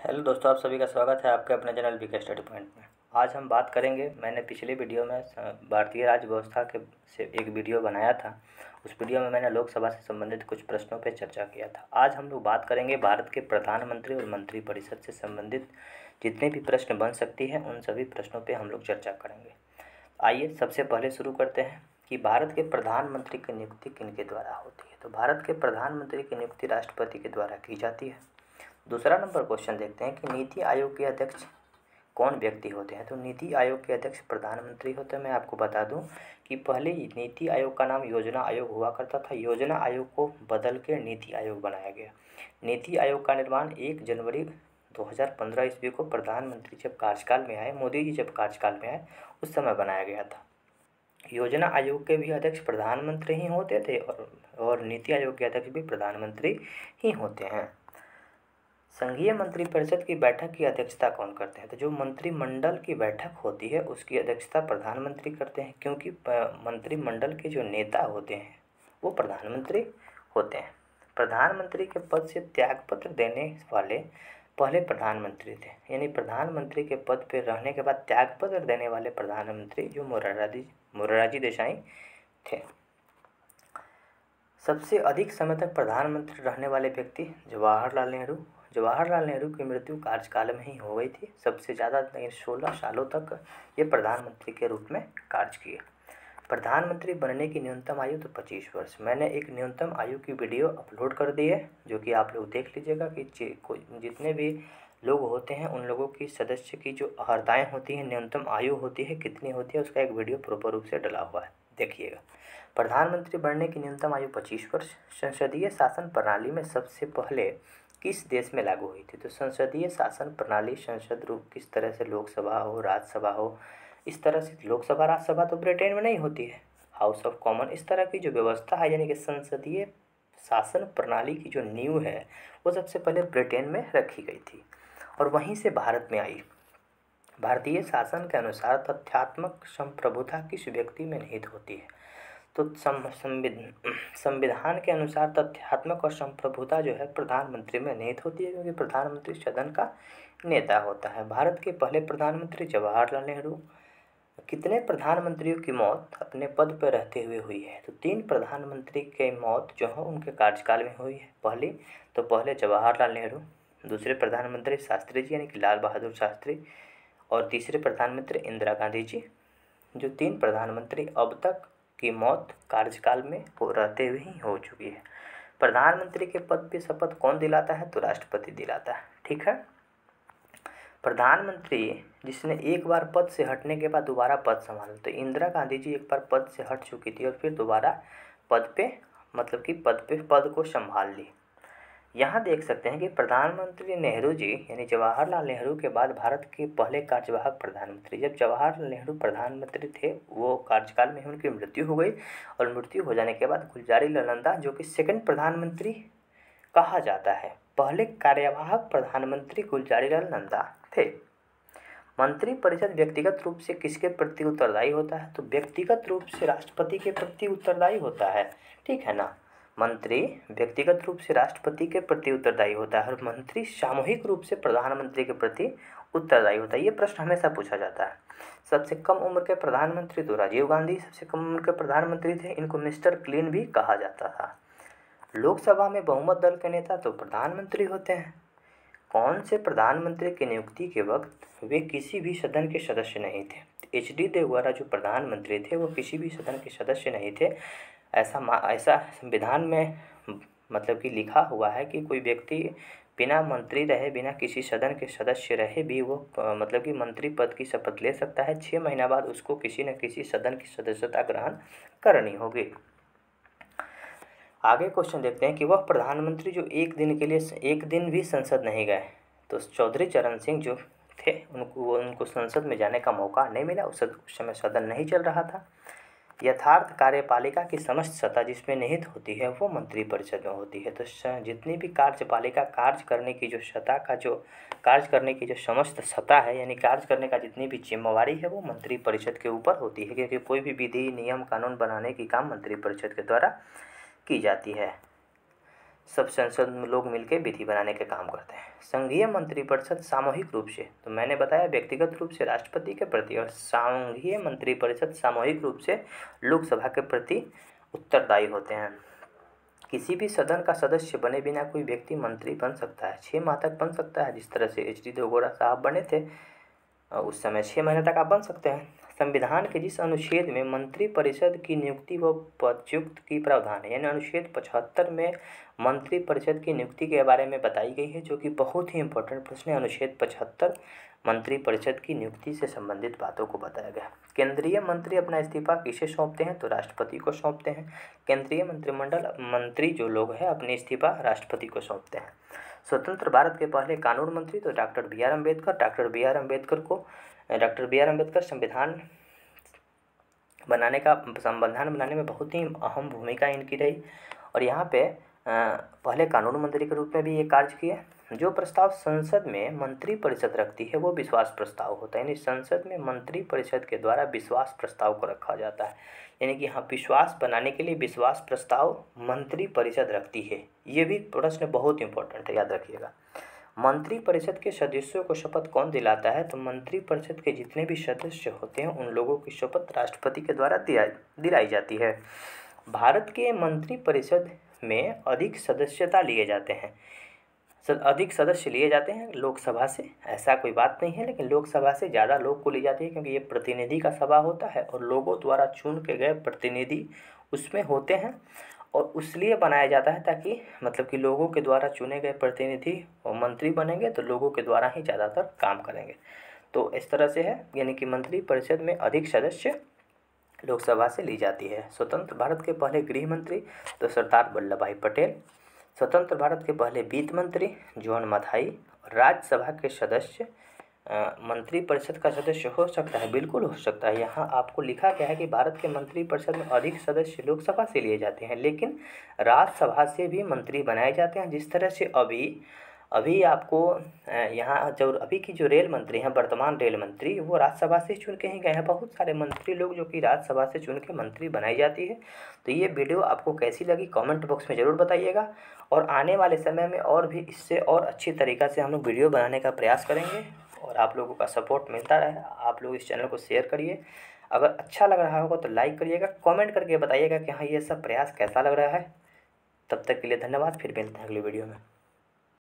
Hello दोस्तों, आप सभी का स्वागत है आपके अपने चैनल वीके स्टडी पॉइंट में। आज हम बात करेंगे, मैंने पिछले वीडियो में भारतीय राज्य व्यवस्था के से एक वीडियो बनाया था। उस वीडियो में मैंने लोकसभा से संबंधित कुछ प्रश्नों पर चर्चा किया था। आज हम लोग बात करेंगे भारत के प्रधानमंत्री और मंत्रिपरिषद से संबंधित जितने भी प्रश्न बन सकती हैं उन सभी प्रश्नों पर हम लोग चर्चा करेंगे। आइए सबसे पहले शुरू करते हैं कि भारत के प्रधानमंत्री की नियुक्ति किनके द्वारा होती है। तो भारत के प्रधानमंत्री की नियुक्ति राष्ट्रपति के द्वारा की जाती है। दूसरा नंबर क्वेश्चन देखते हैं कि नीति आयोग के अध्यक्ष कौन व्यक्ति होते हैं। तो नीति आयोग के अध्यक्ष प्रधानमंत्री होते हैं। मैं आपको बता दूं कि पहले नीति आयोग का नाम योजना आयोग हुआ करता था। योजना आयोग को बदल के नीति आयोग बनाया गया। नीति आयोग का निर्माण 1 जनवरी 2015 ईस्वी को प्रधानमंत्री जब कार्यकाल में आए, मोदी जी जब कार्यकाल में आए उस समय बनाया गया था। योजना आयोग के भी अध्यक्ष प्रधानमंत्री ही होते थे और नीति आयोग के अध्यक्ष भी प्रधानमंत्री ही होते हैं। संघीय मंत्रिपरिषद की बैठक की अध्यक्षता कौन करते हैं। तो जो मंत्रिमंडल की बैठक होती है उसकी अध्यक्षता प्रधानमंत्री करते हैं, क्योंकि मंत्रिमंडल के जो नेता होते हैं वो प्रधानमंत्री होते हैं। प्रधानमंत्री के पद से त्यागपत्र देने वाले पहले प्रधानमंत्री थे, यानी प्रधानमंत्री के पद पर रहने के बाद त्यागपत्र देने वाले प्रधानमंत्री जो मोरारजी देसाई थे। सबसे अधिक समय तक प्रधानमंत्री रहने वाले व्यक्ति जवाहरलाल नेहरू। जवाहरलाल नेहरू की मृत्यु कार्यकाल में ही हो गई थी। सबसे ज़्यादा 16 सालों तक ये प्रधानमंत्री के रूप में कार्य किए। प्रधानमंत्री बनने की न्यूनतम आयु तो 25 वर्ष। मैंने एक न्यूनतम आयु की वीडियो अपलोड कर दी है, जो कि आप लोग देख लीजिएगा कि जितने भी लोग होते हैं उन लोगों की सदस्य की जो अर्हताएँ होती हैं, न्यूनतम आयु होती है कितनी होती है, उसका एक वीडियो प्रॉपर रूप से डला हुआ है, देखिएगा। प्रधानमंत्री बनने की न्यूनतम आयु 25 वर्ष। संसदीय शासन प्रणाली में सबसे पहले किस देश में लागू हुई थी। तो संसदीय शासन प्रणाली, संसद रूप किस तरह से लोकसभा हो राज्यसभा हो, इस तरह से लोकसभा राज्यसभा तो ब्रिटेन में नहीं होती है, हाउस ऑफ कॉमन, इस तरह की जो व्यवस्था है यानी कि संसदीय शासन प्रणाली की जो नींव है वो सबसे पहले ब्रिटेन में रखी गई थी और वहीं से भारत में आई। भारतीय शासन के अनुसार तथ्यात्मक संप्रभुता किस व्यक्ति में निहित होती है। तो संविधान के अनुसार तथ्यात्मक और संप्रभुता जो है प्रधानमंत्री में निहित होती है, क्योंकि प्रधानमंत्री सदन का नेता होता है। भारत के पहले प्रधानमंत्री जवाहरलाल नेहरू। कितने प्रधानमंत्रियों की मौत अपने पद पर रहते हुए हुई है। तो 3 प्रधानमंत्री की मौत जो है उनके कार्यकाल में हुई है। पहले जवाहरलाल नेहरू, दूसरे प्रधानमंत्री शास्त्री जी यानी कि लाल बहादुर शास्त्री, और तीसरे प्रधानमंत्री इंदिरा गांधी जी। जो 3 प्रधानमंत्री अब तक की मौत कार्यकाल में रहते हुए ही हो चुकी है। प्रधानमंत्री के पद पे शपथ कौन दिलाता है। तो राष्ट्रपति दिलाता है, ठीक है। प्रधानमंत्री जिसने एक बार पद से हटने के बाद दोबारा पद संभाला, तो इंदिरा गांधी जी एक बार पद से हट चुकी थी और फिर दोबारा पद को संभाल ली। यहाँ देख सकते हैं कि प्रधानमंत्री नेहरू जी यानी जवाहरलाल नेहरू के बाद भारत के पहले कार्यवाहक प्रधानमंत्री, जब जवाहरलाल नेहरू प्रधानमंत्री थे वो कार्यकाल में ही उनकी मृत्यु हो गई और मृत्यु हो जाने के बाद गुलजारीलाल नंदा, जो कि सेकंड प्रधानमंत्री कहा जाता है, पहले कार्यवाहक प्रधानमंत्री गुलजारीलाल नंदा थे। मंत्रिपरिषद व्यक्तिगत रूप से किसके प्रति उत्तरदायी होता है। तो व्यक्तिगत रूप से राष्ट्रपति के प्रति उत्तरदायी होता है, ठीक है ना। मंत्री व्यक्तिगत रूप से राष्ट्रपति के प्रति उत्तरदायी होता है और मंत्री सामूहिक रूप से प्रधानमंत्री के प्रति उत्तरदायी होता है। ये प्रश्न हमेशा पूछा जाता है। सबसे कम उम्र के प्रधानमंत्री तो राजीव गांधी सबसे कम उम्र के प्रधानमंत्री थे। इनको मिस्टर क्लीन भी कहा जाता था। लोकसभा में बहुमत दल के नेता तो प्रधानमंत्री होते हैं। कौन से प्रधानमंत्री की नियुक्ति के वक्त वे किसी भी सदन के सदस्य नहीं थे। HD देवगौड़ा जो प्रधानमंत्री थे वो किसी भी सदन के सदस्य नहीं थे। ऐसा संविधान में मतलब कि लिखा हुआ है कि कोई व्यक्ति बिना मंत्री रहे, बिना किसी सदन के सदस्य रहे भी वो मतलब कि मंत्री पद की शपथ ले सकता है। 6 महीना बाद उसको किसी न किसी सदन की सदस्यता ग्रहण करनी होगी। आगे क्वेश्चन देखते हैं कि वह प्रधानमंत्री जो एक दिन भी संसद नहीं गए। तो चौधरी चरण सिंह जो थे उनको संसद में जाने का मौका नहीं मिला। उस समय सदन नहीं चल रहा था। यथार्थ कार्यपालिका की समस्त सत्ता जिसमें निहित होती है वो मंत्रिपरिषद में होती है। तो जितनी भी कार्यपालिका कार्य करने की जो समस्त सत्ता है यानी कार्य करने का जितनी भी जिम्मेवारी है वो मंत्रिपरिषद के ऊपर होती है, क्योंकि कोई भी विधि नियम कानून बनाने की काम मंत्रिपरिषद के द्वारा की जाती है। सब संसद में लोग मिलकर विधि बनाने के काम करते हैं। संघीय मंत्रिपरिषद सामूहिक रूप से, तो मैंने बताया व्यक्तिगत रूप से राष्ट्रपति के प्रति, और संघीय मंत्रिपरिषद सामूहिक रूप से लोकसभा के प्रति उत्तरदायी होते हैं। किसी भी सदन का सदस्य बने बिना कोई व्यक्ति मंत्री बन सकता है, 6 माह तक बन सकता है। जिस तरह से HD देवगौड़ा साहब बने थे, उस समय 6 महीने तक आप बन सकते हैं। संविधान के जिस अनुच्छेद में मंत्रिपरिषद की नियुक्ति व पदच्युत की प्रावधान है, यानी अनुच्छेद 75 में मंत्रिपरिषद की नियुक्ति के बारे में बताई गई है, जो कि बहुत ही इंपॉर्टेंट प्रश्न है। अनुच्छेद 75 मंत्रिपरिषद की नियुक्ति से संबंधित बातों को बताया गया। केंद्रीय मंत्री अपना इस्तीफा किसे सौंपते हैं, तो राष्ट्रपति को सौंपते हैं। केंद्रीय मंत्रिमंडल मंत्री जो लोग हैं अपने इस्तीफा राष्ट्रपति को सौंपते हैं। स्वतंत्र भारत के पहले कानून मंत्री तो doctor B R Ambedkar. Doctor B R Ambedkar संविधान बनाने में बहुत ही अहम भूमिका इनकी रही, और यहाँ पे पहले कानून मंत्री के रूप में भी ये कार्य किए। जो प्रस्ताव संसद में मंत्रिपरिषद रखती है वो विश्वास प्रस्ताव होता है, यानी संसद में मंत्रिपरिषद के द्वारा विश्वास प्रस्ताव को रखा जाता है। यानी कि यहाँ विश्वास बनाने के लिए विश्वास प्रस्ताव मंत्रिपरिषद रखती है। ये भी प्रश्न बहुत इंपॉर्टेंट है, याद रखिएगा। मंत्रिपरिषद के सदस्यों को शपथ कौन दिलाता है, तो मंत्रिपरिषद के जितने भी सदस्य होते हैं उन लोगों की शपथ राष्ट्रपति के द्वारा दिलाई जाती है। भारत के मंत्रिपरिषद में अधिक सदस्यता लिए जाते हैं, अधिक सदस्य लिए जाते हैं लोकसभा से, ऐसा कोई बात नहीं है, लेकिन लोकसभा से ज़्यादा लोग को ली जाती है, क्योंकि ये प्रतिनिधि का सभा होता है और लोगों द्वारा चुन के गए प्रतिनिधि उसमें होते हैं, और इसलिए बनाया जाता है ताकि मतलब कि लोगों के द्वारा चुने गए प्रतिनिधि और मंत्री बनेंगे तो लोगों के द्वारा ही ज़्यादातर काम करेंगे। तो इस तरह से है, यानी कि मंत्रिपरिषद में अधिक सदस्य लोकसभा से ली जाती है। स्वतंत्र भारत के पहले गृह मंत्री तो सरदार वल्लभ भाई पटेल। स्वतंत्र भारत के पहले वित्त मंत्री जॉन मथाई। राज्यसभा के सदस्य मंत्रिपरिषद का सदस्य हो सकता है, बिल्कुल हो सकता है। यहाँ आपको लिखा गया है कि भारत के मंत्रिपरिषद में अधिक सदस्य लोकसभा से लिए जाते हैं, लेकिन राज्यसभा से भी मंत्री बनाए जाते हैं। जिस तरह से अभी आपको यहाँ जो अभी की जो रेल मंत्री हैं, वर्तमान रेल मंत्री, वो राज्यसभा से चुन के ही गए हैं। बहुत सारे मंत्री लोग जो कि राज्यसभा से चुन के मंत्री बनाई जाती है। तो ये वीडियो आपको कैसी लगी कमेंट बॉक्स में ज़रूर बताइएगा, और आने वाले समय में और भी इससे और अच्छी तरीक़ा से हम लोग वीडियो बनाने का प्रयास करेंगे, और आप लोगों का सपोर्ट मिलता रहे। आप लोग इस चैनल को शेयर करिए, अगर अच्छा लग रहा होगा तो लाइक करिएगा, कमेंट करके बताइएगा कि हाँ ये सब प्रयास कैसा लग रहा है। तब तक के लिए धन्यवाद, फिर मिलते हैं अगली वीडियो में।